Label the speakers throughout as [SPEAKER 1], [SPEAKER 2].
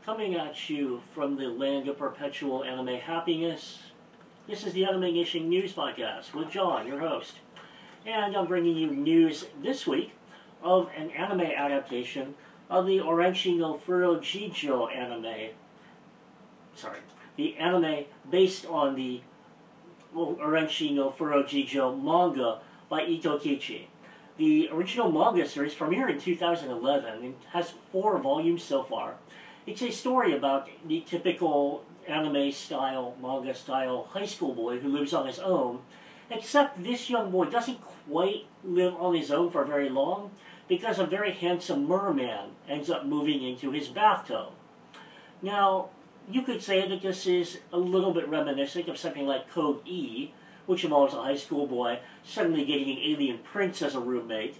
[SPEAKER 1] Coming at you from the land of perpetual anime happiness, this is the AnimeNation News Podcast with John, your host. And I'm bringing you news this week of an anime adaptation of the Orenchi no Furojijo anime. The anime based on the Orenchi no Furojijo manga by Ito Kichi. The original manga series premiered in 2011 and has 4 volumes so far. It's a story about the typical anime-style, manga-style high school boy who lives on his own, except this young boy doesn't quite live on his own for very long because a very handsome merman ends up moving into his bathtub. Now, you could say that this is a little bit reminiscent of something like Code E, which involves a high school boy suddenly getting an alien prince as a roommate,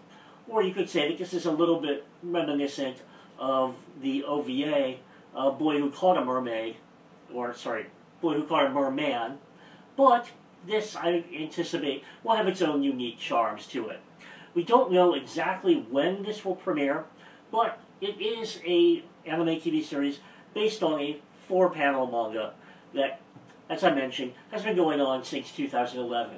[SPEAKER 1] or you could say that this is a little bit reminiscent of the OVA, Boy Who Caught a Mermaid, Boy Who Caught a Merman, but this, I anticipate, will have its own unique charms to it. We don't know exactly when this will premiere, but it is an anime TV series based on a 4-panel manga that, as I mentioned, has been going on since 2011.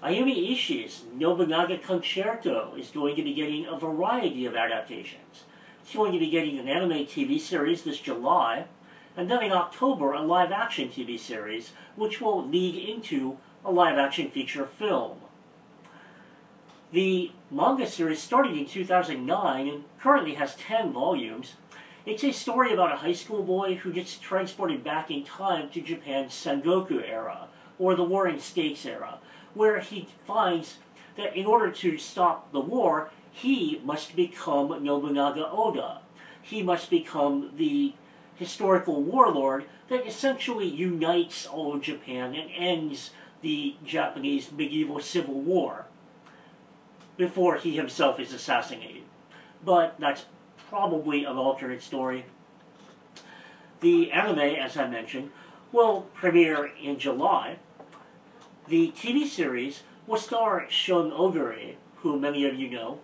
[SPEAKER 1] Ayumi Ishii's Nobunaga Concerto is going to be getting a variety of adaptations. It's going to be getting an anime TV series this July, and then in October a live-action TV series, which will lead into a live-action feature film. The manga series started in 2009 and currently has 10 volumes. It's a story about a high school boy who gets transported back in time to Japan's Sengoku era, or the Warring States era, where he finds that in order to stop the war, he must become Nobunaga Oda. He must become the historical warlord that essentially unites all of Japan and ends the Japanese medieval civil war before he himself is assassinated. But that's probably an alternate story. The anime, as I mentioned, will premiere in July. The TV series will star Shun Ogure, who many of you know,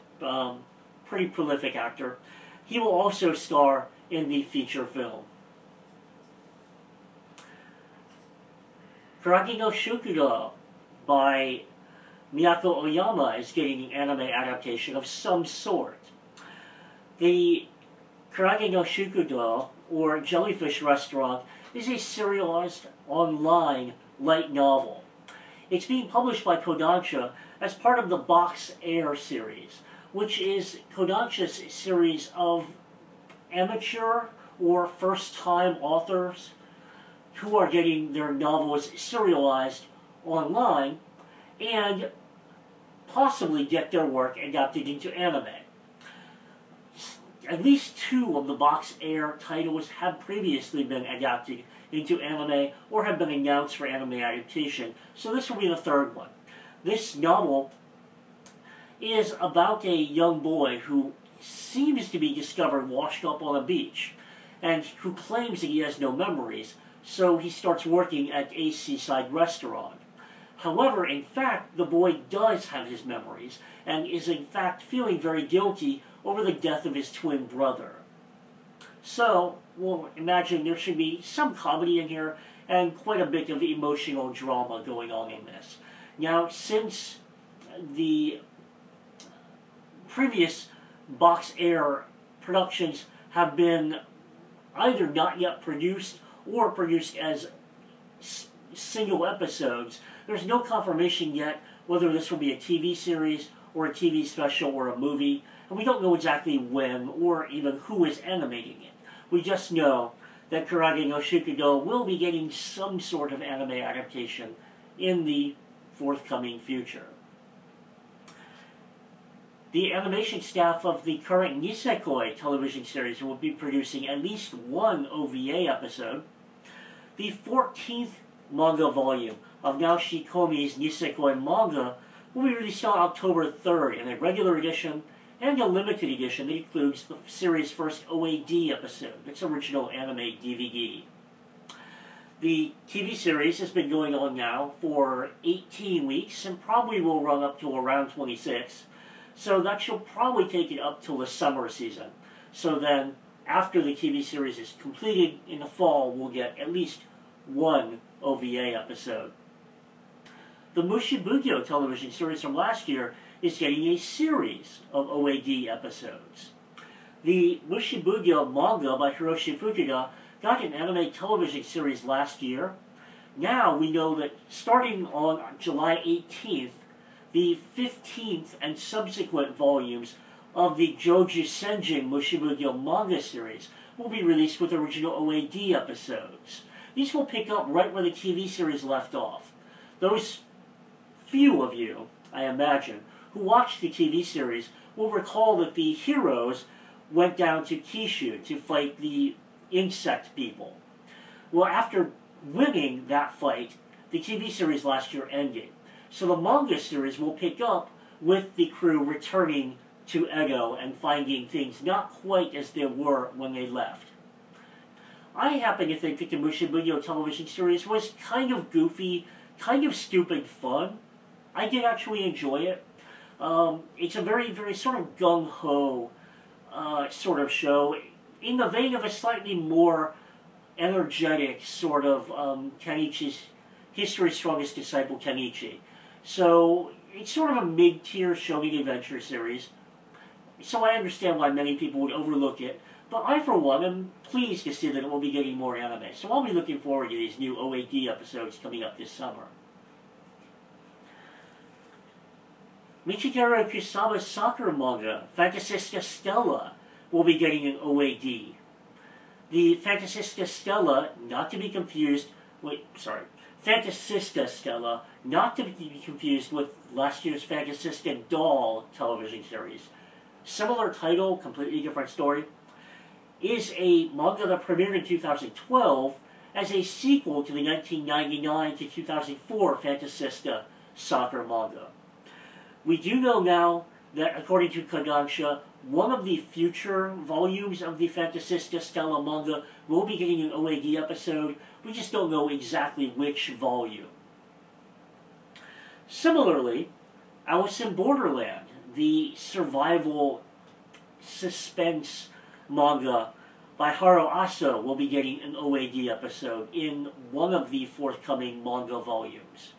[SPEAKER 1] pretty prolific actor. He will also star in the feature film. Kuragi no Shukudo by Miyako Oyama is getting an anime adaptation of some sort. The Kuragi no Shukudo, or Jellyfish Restaurant, is a serialized online light novel. It's being published by Kodansha as part of the Box Air series, which is Kodansha's series of amateur or first-time authors who are getting their novels serialized online and possibly get their work adapted into anime. At least 2 of the Box Air titles have previously been adapted into anime or have been announced for anime adaptation, so this will be the 3rd one. This novel is about a young boy who seems to be discovered washed up on a beach and who claims that he has no memories, so he starts working at a seaside restaurant. However, in fact, the boy does have his memories and is in fact feeling very guilty over the death of his twin brother. So, we'll imagine there should be some comedy in here and quite a bit of emotional drama going on in this. Now, since the previous Box Air productions have been either not yet produced or produced as single episodes, there's no confirmation yet whether this will be a TV series or a TV special or a movie, and we don't know exactly when or even who is animating it. We just know that Kuragi no Shukudo will be getting some sort of anime adaptation in the forthcoming future. The animation staff of the current Nisekoi television series will be producing at least 1 OVA episode. The 14th manga volume of Naoshi Komi's Nisekoi manga will be released on October 3rd in a regular edition and a limited edition that includes the series' first OAD episode, its original anime DVD. The TV series has been going on now for 18 weeks and probably will run up to around 26, so that should probably take it up till the summer season. So then, after the TV series is completed in the fall, we'll get at least one OVA episode. The Mushibugyo television series from last year is getting a series of OAD episodes. The Mushibugyo manga by Hiroshi Fukuda got an anime television series last year. Now we know that starting on July 18th, the 15th and subsequent volumes of the Joju Senjin Mushibugyo manga series will be released with original OAD episodes. These will pick up right where the TV series left off. Those few of you, I imagine, who watched the TV series will recall that the heroes went down to Kishu to fight the insect people. Well, after winning that fight, the TV series last year ended. So the manga series will pick up with the crew returning to Edo and finding things not quite as they were when they left. I happen to think that the Mushibugyo television series was kind of goofy, kind of stupid fun. I did actually enjoy it. It's a very, very sort of gung-ho sort of show, in the vein of a slightly more energetic sort of Kenichi's History's Strongest Disciple Kenichi. So it's sort of a mid-tier shonen adventure series. So I understand why many people would overlook it, but I, for one, am pleased to see that it will be getting more anime. So I'll be looking forward to these new OAD episodes coming up this summer. Michiguro Kusawa's soccer manga, Fantasista Stella, will be getting an OAD. The Fantasista Stella, not to be confused with, Fantasista Stella, not to be confused with last year's Fantasista Doll television series. Similar title, completely different story, is a manga that premiered in 2012 as a sequel to the 1999 to 2004 Fantasista soccer manga. We do know now that, according to Kodansha, one of the future volumes of the Fantasista Stella manga will be getting an OAD episode. We just don't know exactly which volume. Similarly, Alice in Borderland, the survival suspense manga by Haro Aso, will be getting an OAD episode in one of the forthcoming manga volumes.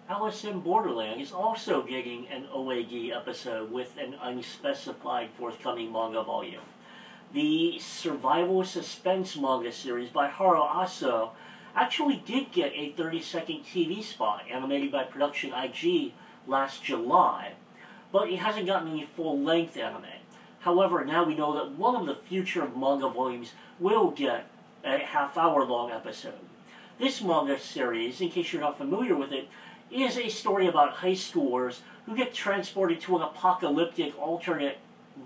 [SPEAKER 1] Alice in Borderland is also getting an OAD episode with an unspecified forthcoming manga volume. The survival suspense manga series by Haro Aso actually did get a 30-second TV spot animated by Production IG last July, but it hasn't gotten any full-length anime. However, now we know that one of the future manga volumes will get a half-hour-long episode. This manga series, in case you're not familiar with it, is a story about high schoolers who get transported to an apocalyptic alternate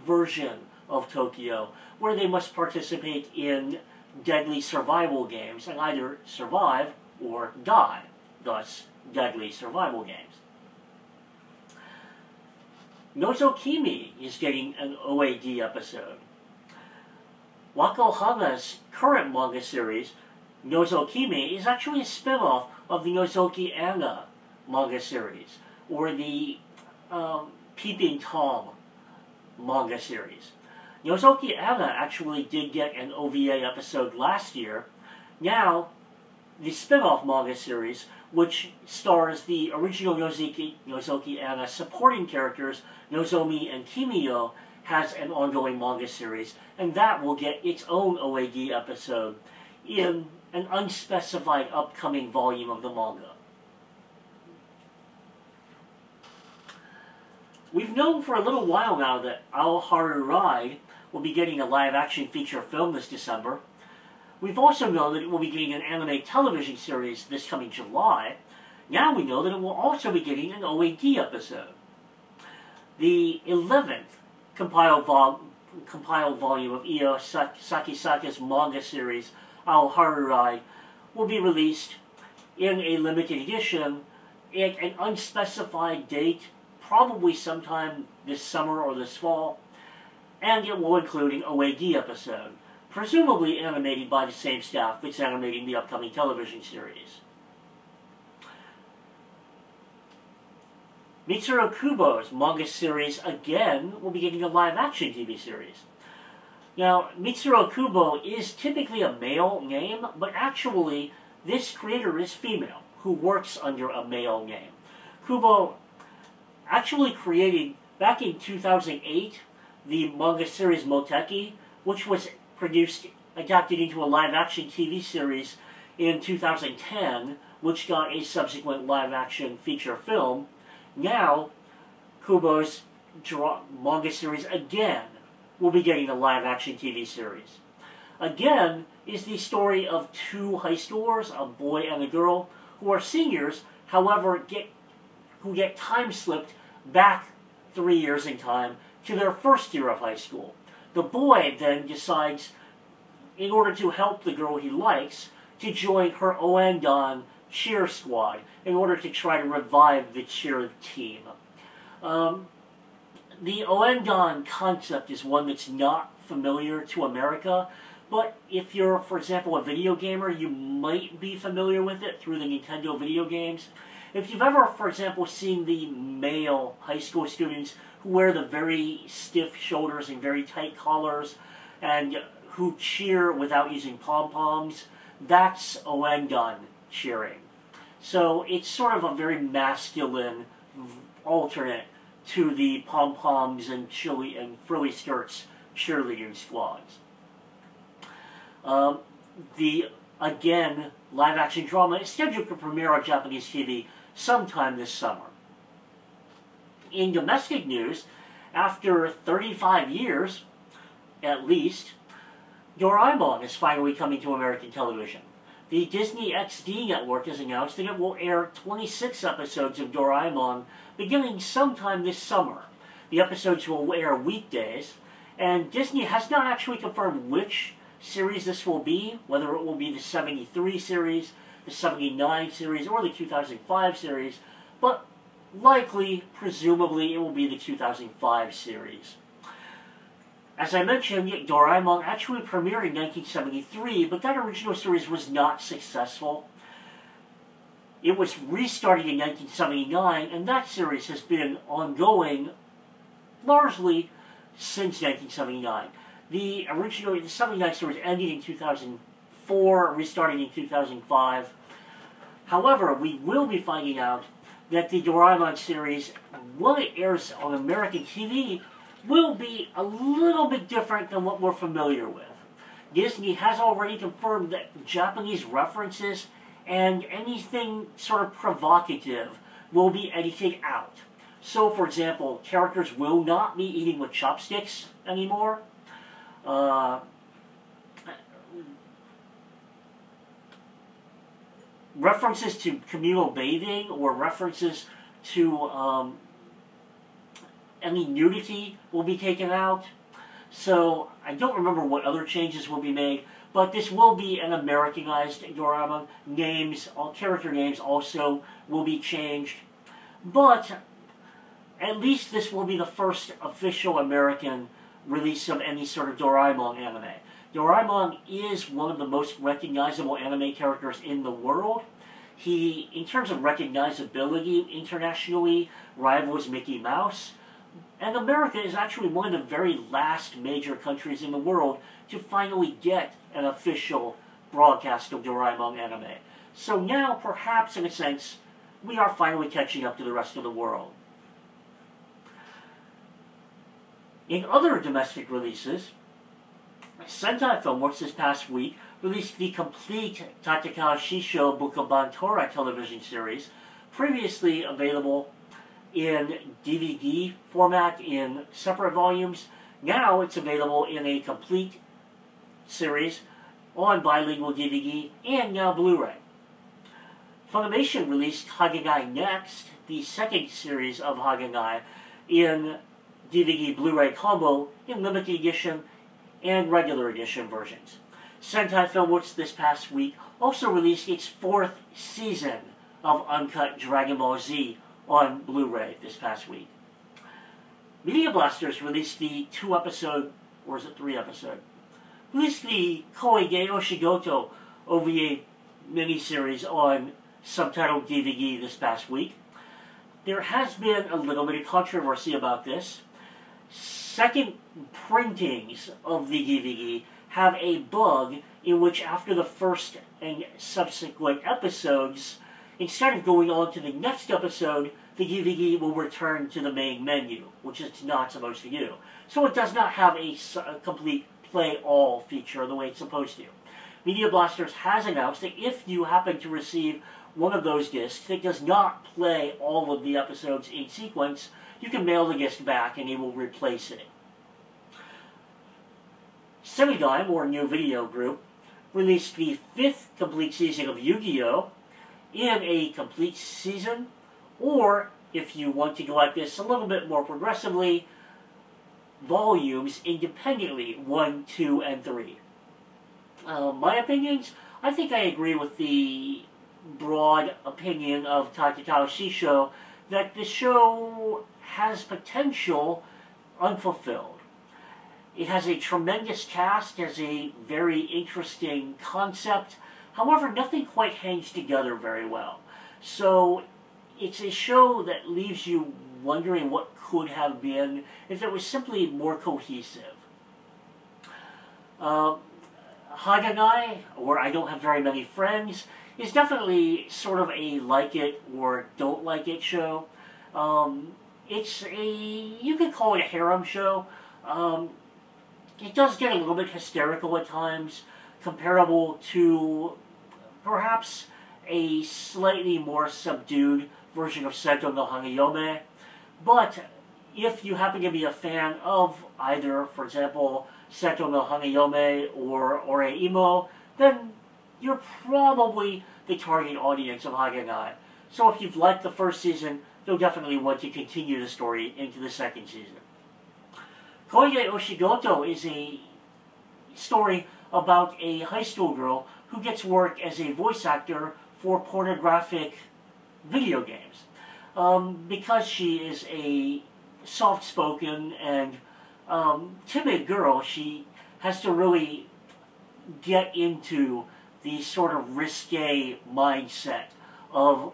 [SPEAKER 1] version of Tokyo, where they must participate in deadly survival games and either survive or die, thus deadly survival games. Nozokimi is getting an OAD episode. Wako Hana's current manga series, Nozokimi, is actually a spin-off of the Nozoki Anna manga series, or the Peeping Tom manga series. Nozoki Anna actually did get an OVA episode last year. Now, the spin-off manga series, which stars the original Nozoki Anna supporting characters, Nozomi and Kimiyo, has an ongoing manga series, and that will get its own OAD episode in an unspecified upcoming volume of the manga. We've known for a little while now that Ao Haru Ride will be getting a live-action feature film this December. We've also known that it will be getting an anime television series this coming July. Now we know that it will also be getting an OAD episode. The 11th compiled volume of Io Sakisaka's manga series, Ao Haru Ride, will be released in a limited edition at an unspecified date, probably sometime this summer or this fall, and it will include an OAD episode, presumably animated by the same staff that's animating the upcoming television series. Mitsuru Kubo's manga series, again, will be getting a live-action TV series. Now, Mitsuru Kubo is typically a male name, but actually this creator is female, who works under a male name. Kubo actually created, back in 2008, the manga series Moteki, which was adapted into a live-action TV series in 2010, which got a subsequent live-action feature film. Now, Kubo's manga series again will be getting a live-action TV series. Again is the story of two high schoolers, a boy and a girl, who are seniors, however, who get time-slipped back 3 years in time to their first year of high school. The boy then decides, in order to help the girl he likes, to join her Oendan cheer squad in order to try to revive the cheer team. The Oendan concept is one that's not familiar to America, but if you're, for example, a video gamer, you might be familiar with it through the Nintendo video games. If you've ever, for example, seen the male high school students who wear the very stiff shoulders and very tight collars, and who cheer without using pom-poms, that's Oendan cheering. So it's sort of a very masculine alternate to the pom-poms and frilly skirts cheerleading squads. The, again, live-action drama is scheduled to premiere on Japanese TV sometime this summer. In domestic news, after 35 years, at least, Doraemon is finally coming to American television. The Disney XD network has announced that it will air 26 episodes of Doraemon beginning sometime this summer. The episodes will air weekdays, and Disney has not actually confirmed which series this will be, whether it will be the 73 series, the 79 series, or the 2005 series, but likely, presumably, it will be the 2005 series. As I mentioned, Doraemon actually premiered in 1973, but that original series was not successful. It was restarted in 1979, and that series has been ongoing largely since 1979. The 79 series ended in 2004, restarting in 2005. However, we will be finding out that the Doraemon series, when it airs on American TV, will be a little bit different than what we're familiar with. Disney has already confirmed that Japanese references and anything sort of provocative will be edited out. So, for example, characters will not be eating with chopsticks anymore. References to communal bathing or references to any nudity will be taken out. So I don't remember what other changes will be made, but this will be an Americanized Doraemon. Character names also will be changed. But at least this will be the first official American release of any sort of Doraemon anime. Doraemon is one of the most recognizable anime characters in the world. He, in terms of recognizability internationally, rivals Mickey Mouse. And America is actually one of the very last major countries in the world to finally get an official broadcast of Doraemon anime. So now, perhaps in a sense, we are finally catching up to the rest of the world. In other domestic releases, Sentai Filmworks this past week released the complete Tatekawa Shisho Bukabantora television series, previously available in DVD format in separate volumes. Now it's available in a complete series on bilingual DVD and now Blu-ray. Funimation released Hagengai Next, the second series of Hagengai, in DVD Blu-ray combo in limited edition and regular edition versions. Sentai Filmworks this past week also released its 4th season of Uncut Dragon Ball Z on Blu-ray this past week. Media Blasters released the 2-episode, or is it 3-episode? Released the Koei no Shigoto OVA miniseries on subtitled DVD this past week. There has been a little bit of controversy about this. second printings of the DVD have a bug in which after the first and subsequent episodes, instead of going on to the next episode, the DVD will return to the main menu, which it's not supposed to do. So it does not have a complete play all feature the way it's supposed to. Media Blasters has announced that if you happen to receive one of those discs that does not play all of the episodes in sequence, you can mail the disc back and it will replace it. Semidime, or New Video Group, released the 5th complete season of Yu-Gi-Oh! In a complete season, or if you want to go at this a little bit more progressively, volumes independently, 1, 2, and 3. My opinions, I think I agree with the broad opinion of Taketao Shisho that the show has potential unfulfilled. It has a tremendous cast, has a very interesting concept, however nothing quite hangs together very well. So it's a show that leaves you wondering what could have been if it was simply more cohesive. Haganai, or I Don't Have Very Many Friends, is definitely sort of a like it or don't like it show. It's you could call it a harem show. It does get a little bit hysterical at times, comparable to perhaps a slightly more subdued version of Sento no Hagayome. But if you happen to be a fan of either, for example, Sento no Hagayome or Oreimo, then you're probably the target audience of Haganai. So if you've liked the first season, you'll definitely want to continue the story into the second season. Koige Oshigoto is a story about a high school girl who gets work as a voice actor for pornographic video games. Because she is a soft-spoken and timid girl, she has to really get into the sort of risque mindset of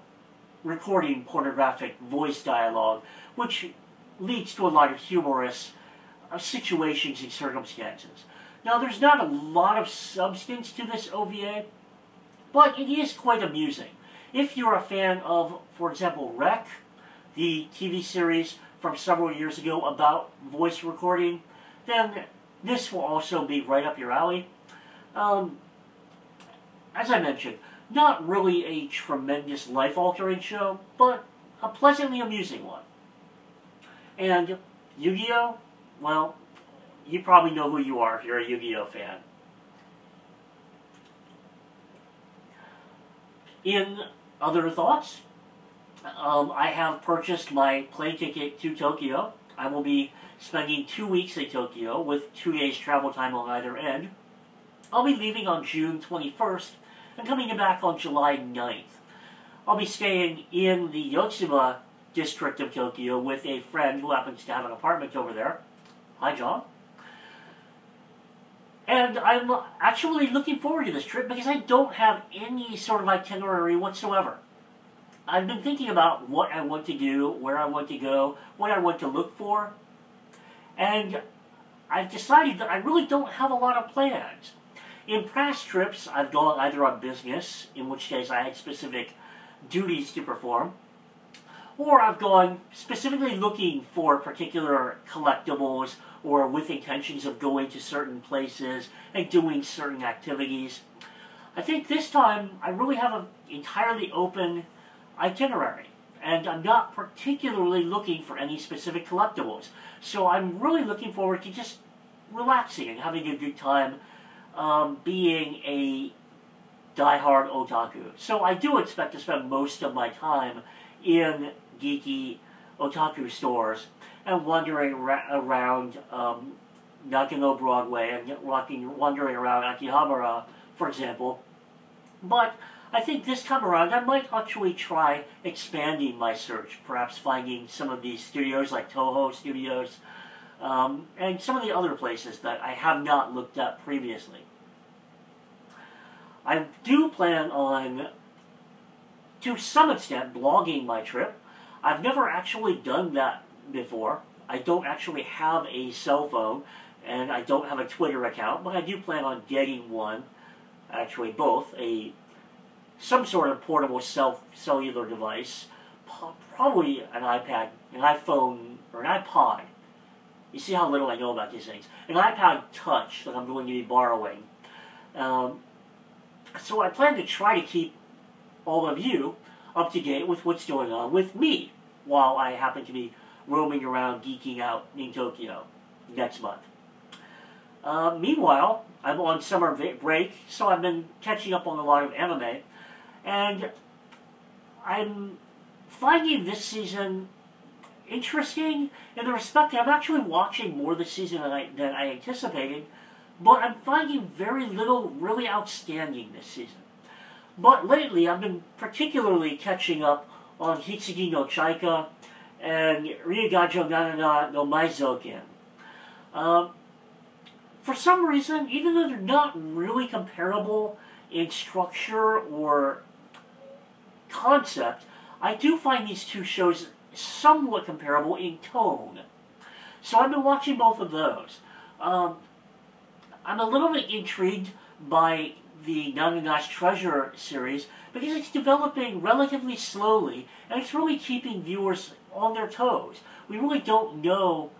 [SPEAKER 1] recording pornographic voice dialogue, which leads to a lot of humorous situations and circumstances. Now, there's not a lot of substance to this OVA, but it is quite amusing. If you're a fan of, for example, Rec, the TV series from several years ago about voice recording, then this will also be right up your alley. As I mentioned, not really a tremendous life-altering show, but a pleasantly amusing one. And Yu-Gi-Oh! Well, you probably know who you are if you're a Yu-Gi-Oh! fan. In other thoughts, I have purchased my plane ticket to Tokyo. I will be spending 2 weeks in Tokyo with 2 days travel time on either end. I'll be leaving on June 21st and coming back on July 9th. I'll be staying in the Yotsuba district of Tokyo with a friend who happens to have an apartment over there. Hi, John. And I'm actually looking forward to this trip because I don't have any sort of itinerary whatsoever. I've been thinking about what I want to do, where I want to go, what I want to look for, and I've decided that I really don't have a lot of plans. In past trips, I've gone either on business, in which case I had specific duties to perform, or I've gone specifically looking for particular collectibles or with intentions of going to certain places and doing certain activities. I think this time I really have an entirely open itinerary, and I'm not particularly looking for any specific collectibles. So I'm really looking forward to just relaxing and having a good time being a diehard otaku. So I do expect to spend most of my time in geeky otaku stores and wandering around Nakano Broadway and wandering around Akihabara, for example. But I think this time around I might actually try expanding my search, perhaps finding some of these studios like Toho Studios and some of the other places that I have not looked at previously. I do plan on, to some extent, blogging my trip. I've never actually done that before. I don't actually have a cell phone, and I don't have a Twitter account, but I do plan on getting one, actually both, some sort of portable cellular device, probably an iPad, an iPhone, or an iPod. You see how little I know about these things. An iPod Touch that I'm going to be borrowing. So I plan to try to keep all of you up to date with what's going on with me while I happen to be roaming around geeking out in Tokyo next month. Meanwhile, I'm on summer break, so I've been catching up on a lot of anime, and I'm finding this season interesting in the respect that I'm actually watching more this season than I anticipated, but I'm finding very little really outstanding this season. But lately, I've been particularly catching up on Hitsugi no Chaika and Ryugajo Nanana no Maizoken. For some reason, even though they're not really comparable in structure or concept, I do find these two shows somewhat comparable in tone. So I've been watching both of those. I'm a little bit intrigued by the Nanana's Treasure series because it's developing relatively slowly and it's really keeping viewers on their toes. We really don't know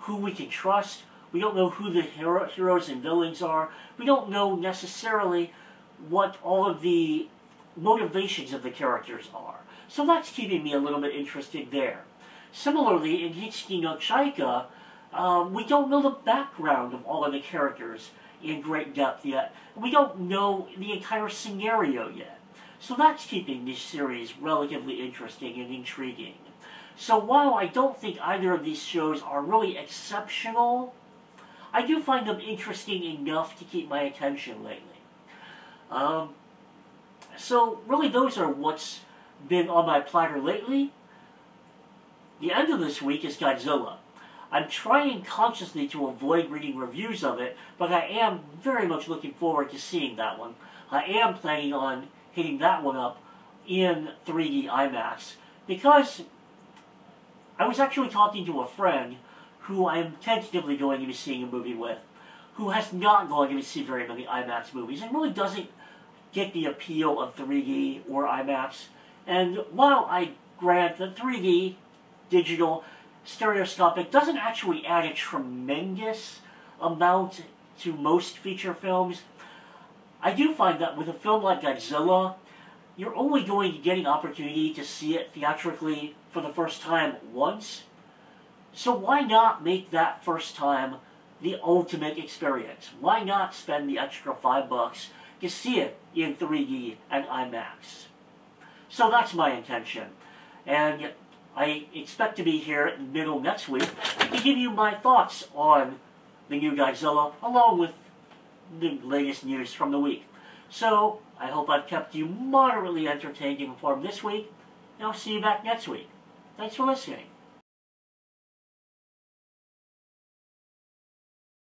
[SPEAKER 1] who we can trust. We don't know who the heroes and villains are. We don't know necessarily what all of the motivations of the characters are. So that's keeping me a little bit interested there. Similarly, in Hitsugi no Chaika, we don't know the background of all of the characters in great depth yet. We don't know the entire scenario yet. So that's keeping this series relatively interesting and intriguing. So while I don't think either of these shows are really exceptional, I do find them interesting enough to keep my attention lately. So really those are what's been on my platter lately. The end of this week is Godzilla. I'm trying consciously to avoid reading reviews of it, but I am very much looking forward to seeing that one. I am planning on hitting that one up in 3D IMAX, because I was actually talking to a friend who I am tentatively going to be seeing a movie with, who has not gone to see very many IMAX movies, and really doesn't get the appeal of 3D or IMAX. And while I grant that 3D, digital, stereoscopic, doesn't actually add a tremendous amount to most feature films, I do find that with a film like Godzilla, you're only going to get an opportunity to see it theatrically for the first time once. So why not make that first time the ultimate experience? Why not spend the extra $5 to see it in 3D and IMAX? So that's my intention. And I expect to be here in the middle next week to give you my thoughts on the new Godzilla, along with the latest news from the week. So, I hope I've kept you moderately entertained and informed this week, and I'll see you back next week. Thanks for listening.